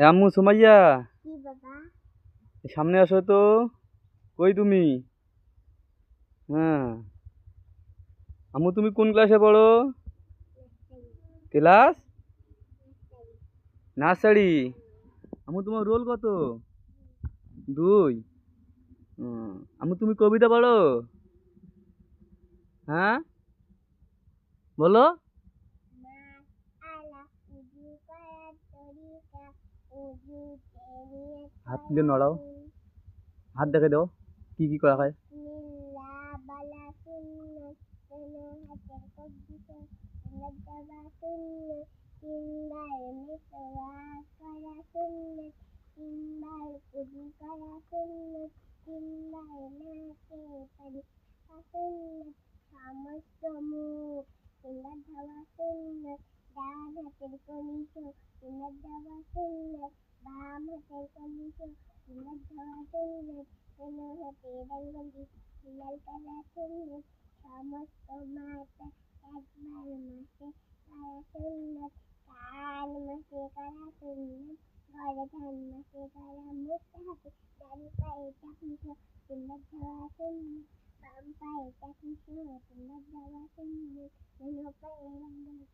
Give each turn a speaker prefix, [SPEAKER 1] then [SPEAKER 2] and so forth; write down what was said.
[SPEAKER 1] আম্মু সুমাইয়া,
[SPEAKER 2] কি বাবা?
[SPEAKER 1] সামনে আসো তো। কই তুমি? হ্যাঁ। আম্মু তুমি কোন ক্লাসে পড়ো? Class nursery. আম্মু তোমার রোল কত? 2। আম্মু তুমি কবিতা পড়ো? হ্যাঁ, বলো।
[SPEAKER 2] মাছ আলা উজু করার তরিকা, উজুতে নিয়ত
[SPEAKER 1] হাত তুলে
[SPEAKER 2] করা
[SPEAKER 1] নড়াও, হাত দেখে দাও কি কি করা হয়।
[SPEAKER 2] বিসমিল্লাহ বলা সুন্নাত, কোনো হাতের কবজিতে সুন্নাত দেওয়া সুন্নাত, তিনবার মিসওয়াক করা সুন্নাত, তিনবার উজু করা সুন্নাত, তিনবার নাকে পানি দেওয়া সুন্নাত, সমস্ত মুখ সুন্নাত দেওয়া সুন্নাত, ডান হাতের কনিষ্ঠ সুন্নাত দেওয়া সুন্নাত, বাম হাতের কনিষ্ঠ সুন্নাত দেওয়া সুন্নাত, কোনো হাতে ডাঙ্গলি লাল করা সুন্নাত, সমস্ত মাথা একবার মাসে করা সুন্নাত, কান মাসে করা সুন্নাত, ঘরে ধান মাসে করা মুস্তাহাব, ডান পায়ে চাকনি সহ সুন্নাত দেওয়া সুন্নাত, বাম পায়ে চাকনি সহ সুন্নাত দেওয়া সুন্নাত, কোনো পায়ে ডাঙ্গলি